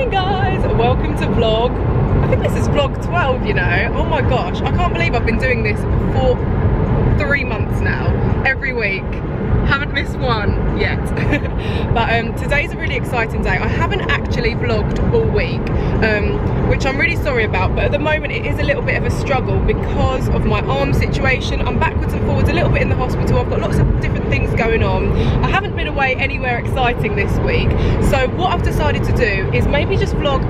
morning guys, welcome to vlog, I think this is vlog 12, you know. Oh my gosh, I can't believe I've been doing this for 3 months now, every week. Haven't missed one yet. But today's a really exciting day. I haven't actually vlogged all week, which I'm really sorry about, but at the moment it is a little bit of a struggle because of my arm situation. I'm backwards and forwards a little bit in the hospital. I've got lots of different things going on. I haven't been away anywhere exciting this week, so what I've decided to do is maybe just vlog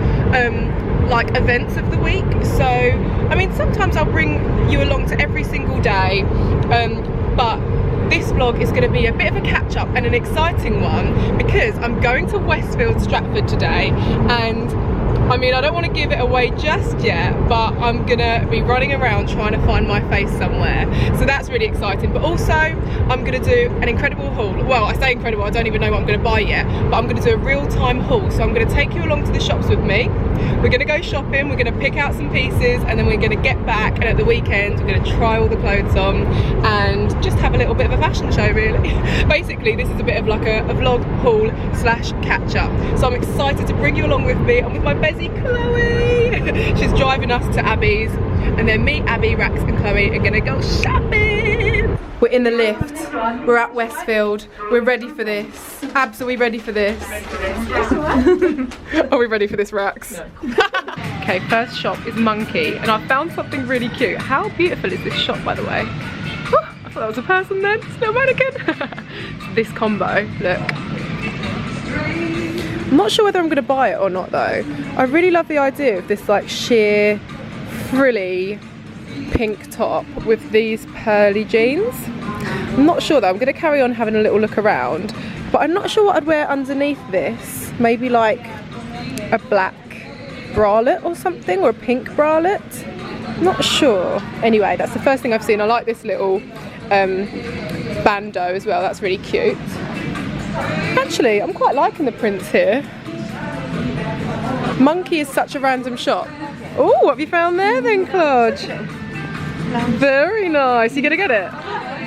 like events of the week. So I mean, sometimes I'll bring you along to every single day, but this vlog is going to be a bit of a catch up and an exciting one because I'm going to Westfield Stratford today, and I mean, I don't want to give it away just yet, but I'm gonna be running around trying to find my face somewhere, so that's really exciting. But also I'm gonna do an incredible haul. Well, I say incredible, I don't even know what I'm gonna buy yet, but I'm gonna do a real-time haul. So I'm gonna take you along to the shops with me. We're gonna go shopping, we're gonna pick out some pieces, and then we're gonna get back, and at the weekend we're gonna try all the clothes on and just have a little bit of a fashion show, really. Basically this is a bit of like a vlog haul slash catch up, so I'm excited to bring you along with me. I'm with my Bessie Chloe. She's driving us to Abby's, and then me, Abby, Rax and Chloe are gonna go shopping. We're in the lift, we're at Westfield, we're ready for this. Abs, are we ready for this? Are we ready for this, Rax? No. Okay, first shop is Monkey, and I found something really cute. How beautiful is this shop, by the way? Oh, I thought that was a person then, it's no mannequin. This combo, look. I'm not sure whether I'm going to buy it or not though. I really love the idea of this like sheer frilly pink top with these pearly jeans. I'm not sure though, I'm going to carry on having a little look around, but I'm not sure what I'd wear underneath this. Maybe like a black bralette or something, or a pink bralette. Not sure. Anyway, that's the first thing I've seen. I like this little bandeau as well, that's really cute. Actually, I'm quite liking the prints here. Monkey is such a random shop. Oh, what have you found there then, Clarke? Very nice. You gonna get it?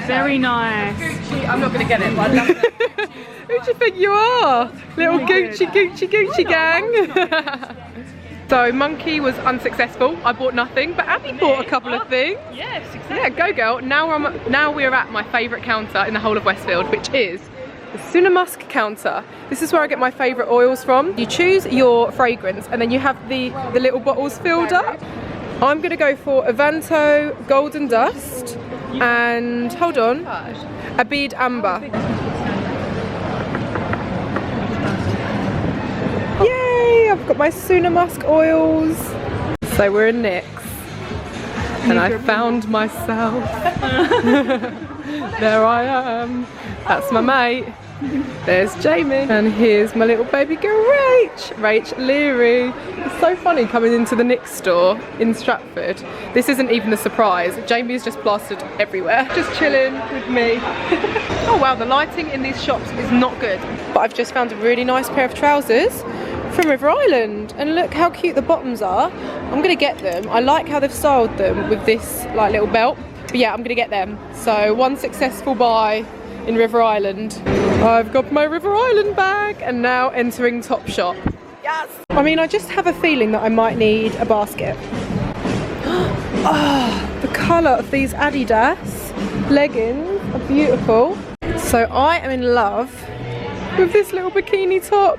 Very nice. Gucci. I'm not gonna get it, but I love it. Who do you think you are? Little Gucci, Gucci, Gucci gang. So Monkey was unsuccessful. I bought nothing, but Abby bought a couple of things. Yes, exactly. Yeah, go girl. Now we're at my favourite counter in the whole of Westfield, which is the SERUM counter. This is where I get my favourite oils from. You choose your fragrance and then you have the little bottles filled up. I'm gonna go for Avanto Golden Dust and, hold on, a Bead Amber. Yay, I've got my SERUM oils. So we're in NYX and I found myself. There I am. That's my mate. There's Jamie. And here's my little baby girl, Rach Leary. It's so funny coming into the NYX store in Stratford. This isn't even a surprise. Jamie's just plastered everywhere. Just chilling with me. Oh wow, the lighting in these shops is not good. But I've just found a really nice pair of trousers from River Island, and look how cute the bottoms are. I'm gonna get them. I like how they've styled them with this like little belt. But yeah, I'm gonna get them. So one successful buy in River Island. I've got my River Island bag and now entering Topshop. Yes! I mean, I just have a feeling that I might need a basket. Oh, the colour of these Adidas leggings are beautiful. So I am in love with this little bikini top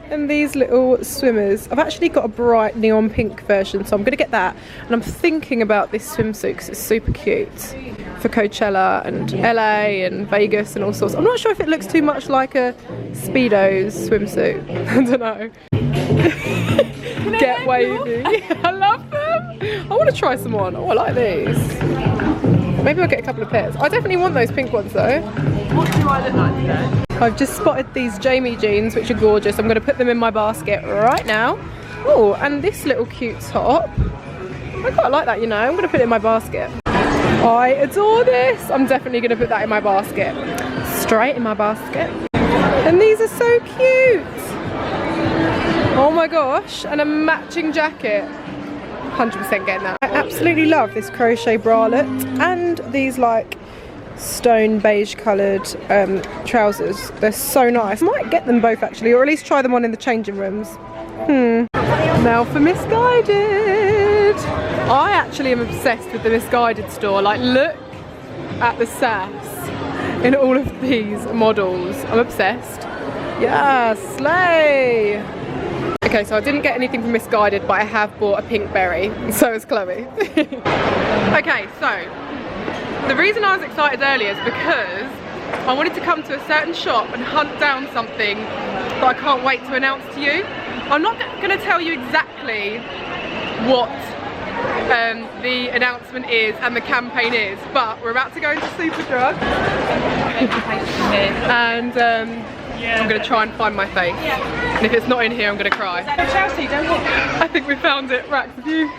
and these little swimmers. I've actually got a bright neon pink version, so I'm gonna get that. And I'm thinking about this swimsuit because it's super cute for Coachella and LA and Vegas and all sorts. I'm not sure if it looks too much like a Speedo's swimsuit. I don't know. Get wavy. I love them. I want to try some on. Oh, I like these. Maybe I'll get a couple of pairs. I definitely want those pink ones though. What do I look like today? I've just spotted these Jamie jeans, which are gorgeous. I'm going to put them in my basket right now. Oh, and this little cute top. I quite like that, you know. I'm going to put it in my basket. I adore this. I'm definitely going to put that in my basket. Straight in my basket. And these are so cute. Oh my gosh. And a matching jacket. 100% getting that. I absolutely love this crochet bralette and these like stone beige coloured trousers. They're so nice. I might get them both actually, or at least try them on in the changing rooms. Now for Misguided. I actually am obsessed with the Misguided store. Like, look at the sass in all of these models. I'm obsessed. Yeah, slay! Okay, so I didn't get anything from Misguided, but I have bought a pink berry, and so has Chloe. Okay, so the reason I was excited earlier is because I wanted to come to a certain shop and hunt down something that I can't wait to announce to you. I'm not going to tell you exactly what the announcement is and the campaign is, but we're about to go into Superdrug and I'm going to try and find my face, and if it's not in here I'm going to cry. Chelsea, don't look. I think we found it. Rack the view.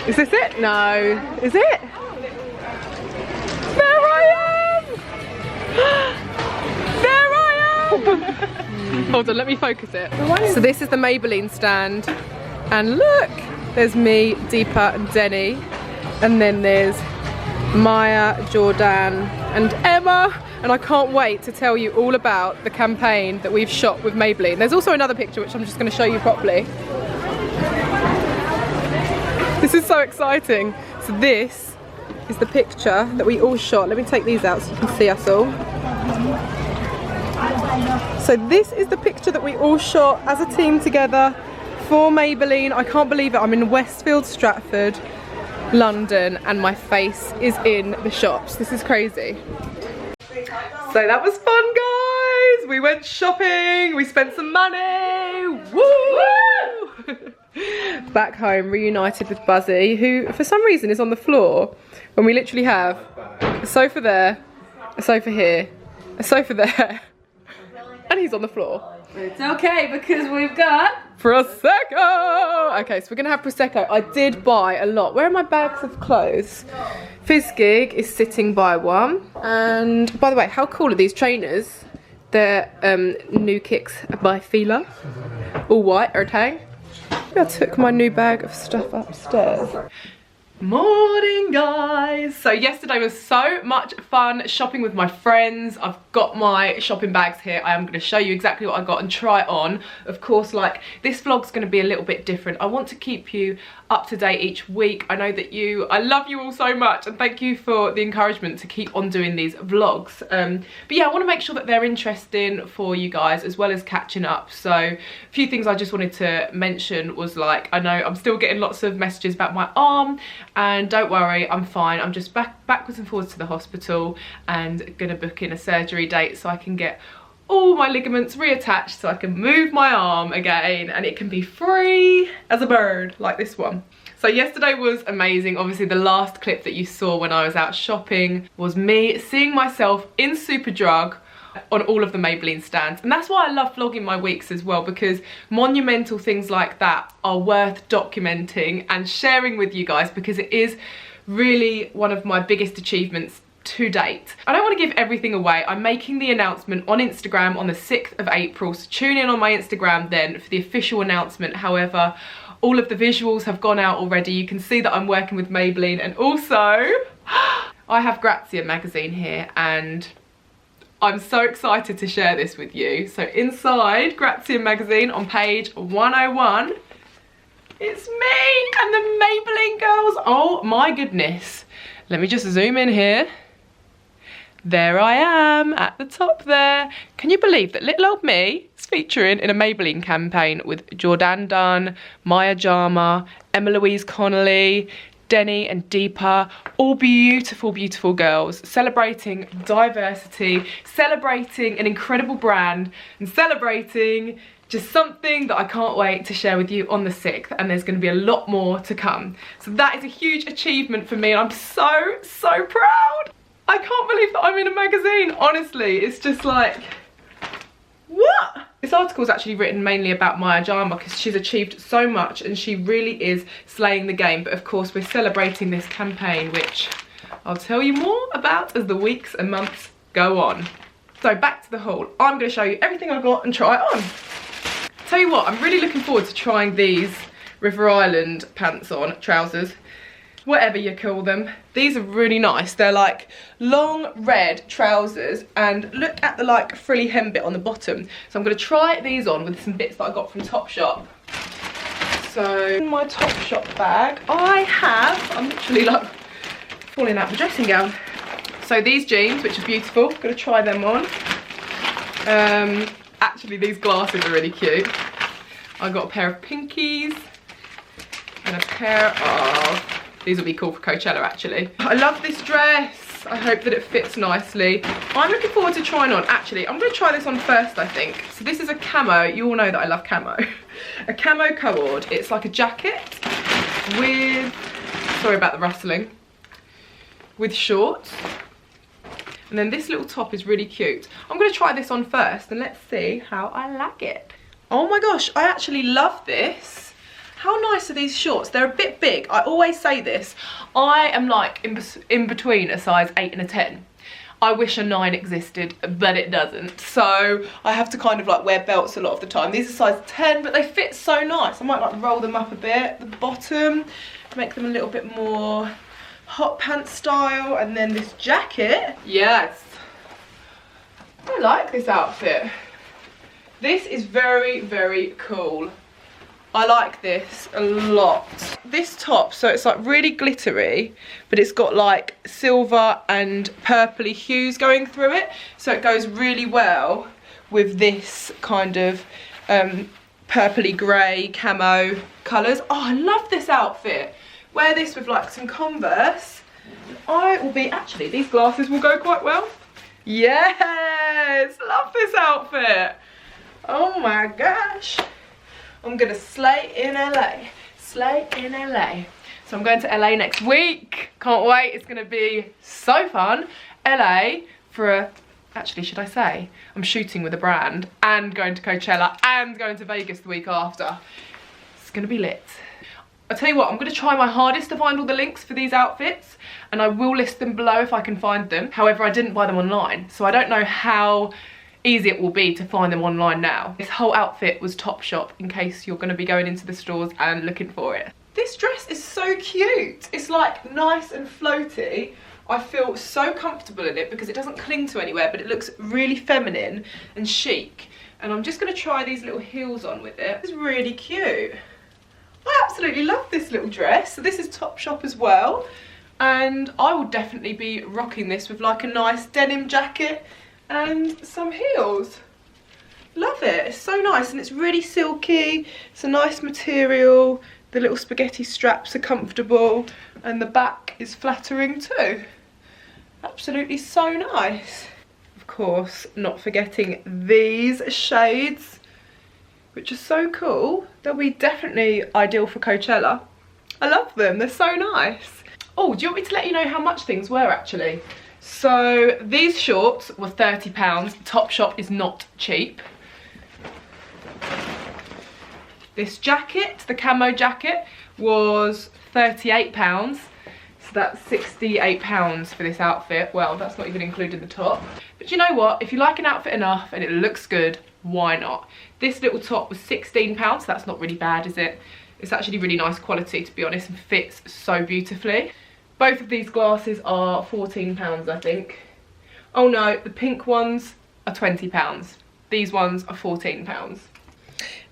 Is this it? No. Is it? There I am! There I am! Hold on, let me focus it. So this is the Maybelline stand, and look, there's me, Deepa and Denny, and then there's Maya, Jordan and Emma, and I can't wait to tell you all about the campaign that we've shot with Maybelline. There's also another picture which I'm just going to show you properly. This is so exciting. So this is the picture that we all shot. Let me take these out so you can see us all. So this is the picture that we all shot as a team together for Maybelline. I can't believe it. I'm in Westfield, Stratford, London, and my face is in the shops. This is crazy. So that was fun, guys. We went shopping, we spent some money. Woo! Back home, reunited with Buzzy, who for some reason is on the floor when we literally have a sofa there, a sofa here, a sofa there, and he's on the floor. It's okay because we've got Prosecco! Okay, so we're gonna have Prosecco. I did buy a lot. Where are my bags of clothes? Fizzgig is sitting by one. And by the way, how cool are these trainers? They're new kicks by Fila. All white, okay? I took my new bag of stuff upstairs. Morning, guys. So yesterday was so much fun shopping with my friends. I've got my shopping bags here. I am going to show you exactly what I got and try it on. Of course, like, this vlog's going to be a little bit different. I want to keep you up to date each week. I know that I love you all so much, and thank you for the encouragement to keep on doing these vlogs. But yeah, I want to make sure that they're interesting for you guys as well as catching up. So a few things I just wanted to mention was, like, I know I'm still getting lots of messages about my arm, and don't worry, I'm fine. I'm just backwards and forwards to the hospital and gonna book in a surgery date so I can get all my ligaments reattached so I can move my arm again and it can be free as a bird like this one. So yesterday was amazing. Obviously the last clip that you saw when I was out shopping was me seeing myself in Superdrug on all of the Maybelline stands, and that's why I love vlogging my weeks as well, because monumental things like that are worth documenting and sharing with you guys, because it is really one of my biggest achievements to date. I don't want to give everything away. I'm making the announcement on Instagram on the 6th of April, so tune in on my Instagram then for the official announcement. However, all of the visuals have gone out already. You can see that I'm working with Maybelline, and also I have Grazia magazine here, and I'm so excited to share this with you. So inside Grazia magazine on page 101, it's me and the Maybelline girls. Oh my goodness. Let me just zoom in here. There I am at the top there. Can you believe that little old me is featuring in a Maybelline campaign with Jordan Dunn, Maya Jama, Emma Louise Connolly, Denny and Deepa, all beautiful, beautiful girls, celebrating diversity, celebrating an incredible brand, and celebrating just something that I can't wait to share with you on the 6th, and there's going to be a lot more to come. So that is a huge achievement for me, and I'm so, so proud. I can't believe that I'm in a magazine, honestly. It's just like, what? This article is actually written mainly about Maya Jama because she's achieved so much and she really is slaying the game. But of course we're celebrating this campaign, which I'll tell you more about as the weeks and months go on. So back to the haul. I'm going to show you everything I got and try it on. Tell you what, I'm really looking forward to trying these River Island pants on, trousers. whatever you call them. These are really nice. They're like long red trousers, and look at the like frilly hem bit on the bottom. So I'm going to try these on with some bits that I got from Topshop. So in my Topshop bag I have, I'm literally like falling out of the dressing gown. So these jeans, which are beautiful, I'm going to try them on. Actually these glasses are really cute. I got a pair of pinkies and a pair of, these will be cool for Coachella actually. I love this dress. I hope that it fits nicely. I'm looking forward to trying on. Actually, I'm going to try this on first, I think. So this is a camo. You all know that I love camo. A camo cord. It's like a jacket with, sorry about the rustling, with shorts. And then this little top is really cute. I'm going to try this on first and let's see how I like it. Oh my gosh, I actually love this. How nice are these shorts? They're a bit big. I always say this. I am like in between a size 8 and a 10. I wish a 9 existed, but it doesn't. So I have to kind of like wear belts a lot of the time. These are size 10, but they fit so nice. I might like roll them up a bit, the bottom, make them a little bit more hot pants style. And then this jacket, yes. I like this outfit. This is very, very cool. I like this a lot. This top, so it's like really glittery, but it's got like silver and purpley hues going through it. So it goes really well with this kind of purpley grey camo colours. Oh, I love this outfit. Wear this with like some Converse. I will be, actually, these glasses will go quite well. Yes, love this outfit. Oh my gosh. I'm gonna slay in LA, slay in LA. So I'm going to LA next week. Can't wait, it's gonna be so fun. LA for a, actually should I say, I'm shooting with a brand and going to Coachella and going to Vegas the week after. It's gonna be lit. I'll tell you what, I'm gonna try my hardest to find all the links for these outfits and I will list them below if I can find them. However, I didn't buy them online, so I don't know how easy it will be to find them online now. This whole outfit was Topshop in case you're going to be going into the stores and looking for it. This dress is so cute. It's like nice and floaty. I feel so comfortable in it because it doesn't cling to anywhere, but it looks really feminine and chic. And I'm just going to try these little heels on with it. It's really cute. I absolutely love this little dress. So this is Topshop as well. And I will definitely be rocking this with like a nice denim jacket and some heels. Love it, it's so nice and it's really silky. It's a nice material. The little spaghetti straps are comfortable and the back is flattering too. Absolutely so nice. Of course, not forgetting these shades, which are so cool. They'll be definitely ideal for Coachella. I love them, they're so nice. Oh, do you want me to let you know how much things were actually? So these shorts were £30. Topshop is not cheap. This jacket, the camo jacket, was £38. So that's £68 for this outfit. Well, that's not even including the top. But you know what? If you like an outfit enough and it looks good, why not? This little top was £16. So that's not really bad, is it? It's actually really nice quality, to be honest, and fits so beautifully. Both of these glasses are £14, I think. Oh no, the pink ones are £20. These ones are £14.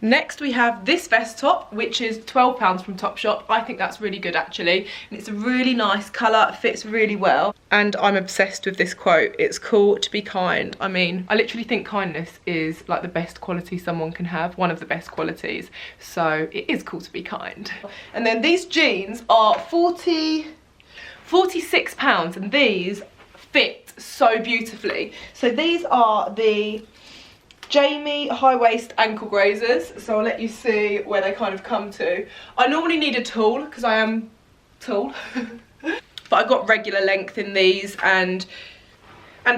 Next we have this vest top, which is £12 from Topshop. I think that's really good actually. And it's a really nice colour, it fits really well. And I'm obsessed with this quote, it's cool to be kind. I mean, I literally think kindness is like the best quality someone can have, one of the best qualities. So it is cool to be kind. And then these jeans are £46 and these fit so beautifully. So these are the Jamie high waist ankle grazers, so I'll let you see where they kind of come to. I normally need a tool because I am tall but I got regular length in these, and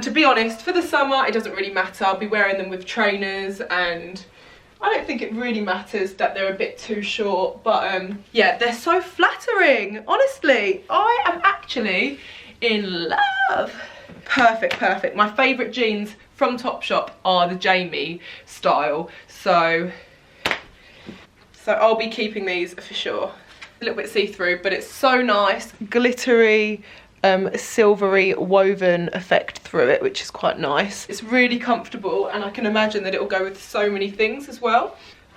to be honest, for the summer it doesn't really matter. I'll be wearing them with trainers and I don't think it really matters that they're a bit too short, but yeah, they're so flattering. Honestly, I am actually in love. Perfect, perfect. My favourite jeans from Topshop are the Jamie style, so I'll be keeping these for sure. a little bit see-through, but it's so nice, glittery, silvery woven effect through it, which is quite nice. It's really comfortable, and I can imagine that it will go with so many things as well.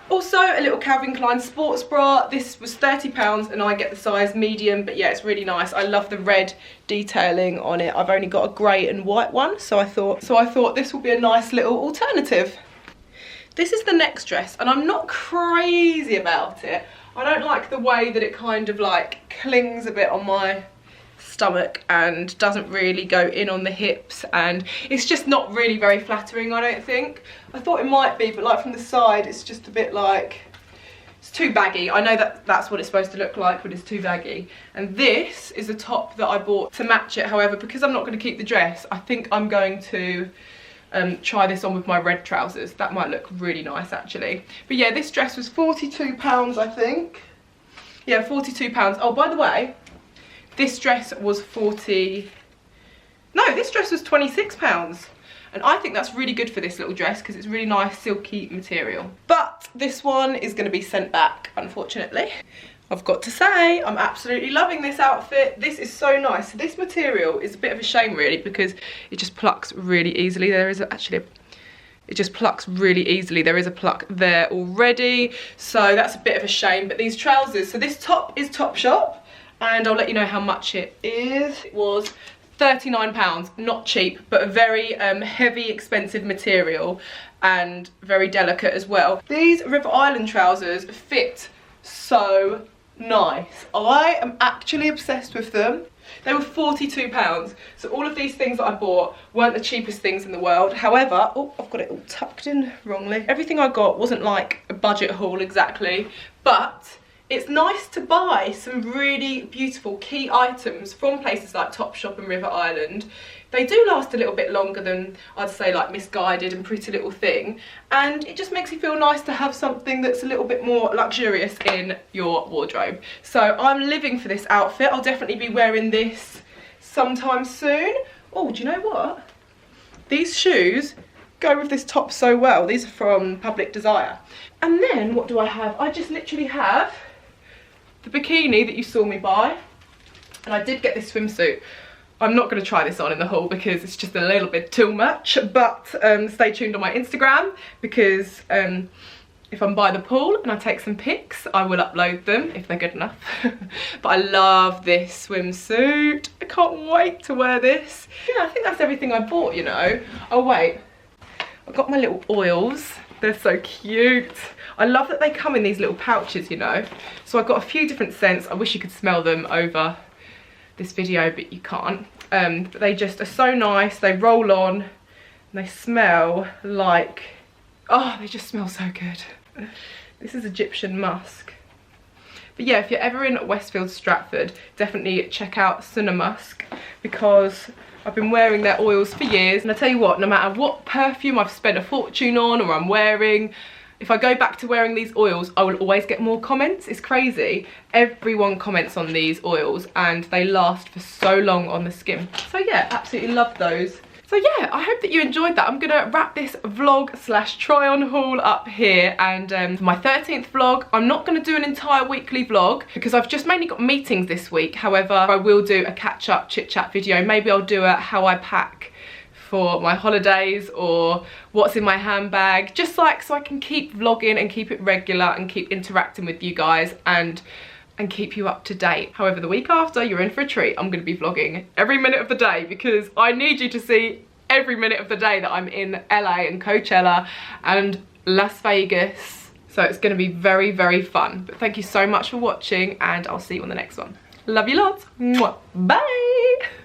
Also, a little Calvin Klein sports bra. This was £30 and I get the size medium, but yeah, it's really nice. I love the red detailing on it. I've only got a grey and white one, so I thought this will be a nice little alternative. This is the next dress, and I'm not crazy about it. I don't like the way that it kind of like clings a bit on my stomach and doesn't really go in on the hips, and it's just not really very flattering, I don't think. I thought it might be, but like from the side it's just a bit like, it's too baggy. I know that that's what it's supposed to look like, but it's too baggy. And this is a top that I bought to match it. However, because I'm not going to keep the dress, I think I'm going to try this on with my red trousers. That might look really nice actually. But yeah, this dress was £42, I think. Yeah, £42. Oh, by the way, this dress was this dress was £26. And I think that's really good for this little dress because it's really nice silky material. But this one is going to be sent back, unfortunately. I've got to say, I'm absolutely loving this outfit. This is so nice. This material is a bit of a shame really, because it just plucks really easily. It just plucks really easily. There is a pluck there already, so that's a bit of a shame. But these trousers, so this top is Topshop, and I'll let you know how much it is. It was £39, not cheap, but a very heavy, expensive material and very delicate as well. These River Island trousers fit so nice. I am actually obsessed with them. They were £42, so all of these things that I bought weren't the cheapest things in the world. However, oh, I've got it all tucked in wrongly. Everything I got wasn't like a budget haul exactly, but it's nice to buy some really beautiful key items from places like Topshop and River Island. They do last a little bit longer than, I'd say, like Misguided and Pretty Little Thing, and it just makes you feel nice to have something that's a little bit more luxurious in your wardrobe. So I'm living for this outfit. I'll definitely be wearing this sometime soon. Oh, do you know what? These shoes go with this top so well. These are from Public Desire. And then what do I have? I just literally have the bikini that you saw me buy, and I did get this swimsuit. I'm not going to try this on in the haul because it's just a little bit too much, but stay tuned on my Instagram, because if I'm by the pool and I take some pics, I will upload them if they're good enough. But I love this swimsuit. I can't wait to wear this. Yeah, I think that's everything I bought, you know. Oh wait, I've got my little oils. They're so cute. I love that they come in these little pouches, you know. So I've got a few different scents. I wish you could smell them over this video, but you can't. But they just are so nice. They roll on and they smell like, oh, they just smell so good. This is Egyptian musk. But yeah, if you're ever in Westfield, Stratford, definitely check out Musk, because I've been wearing their oils for years. And I tell you what, no matter what perfume I've spent a fortune on or I'm wearing, if I go back to wearing these oils, I will always get more comments. It's crazy. Everyone comments on these oils and they last for so long on the skin. So yeah, absolutely love those. So yeah, I hope that you enjoyed that. I'm gonna wrap this vlog slash try on haul up here, and for my 13th vlog, I'm not gonna do an entire weekly vlog because I've just mainly got meetings this week. However, I will do a catch up chit chat video. Maybe I'll do a how I pack for my holidays or what's in my handbag, just like so I can keep vlogging and keep it regular and keep interacting with you guys and keep you up to date. However, the week after, you're in for a treat. I'm gonna be vlogging every minute of the day because I need you to see every minute of the day that I'm in LA and Coachella and Las Vegas. So it's gonna be very, very fun. But thank you so much for watching, and I'll see you on the next one. Love you lots. Mwah. Bye.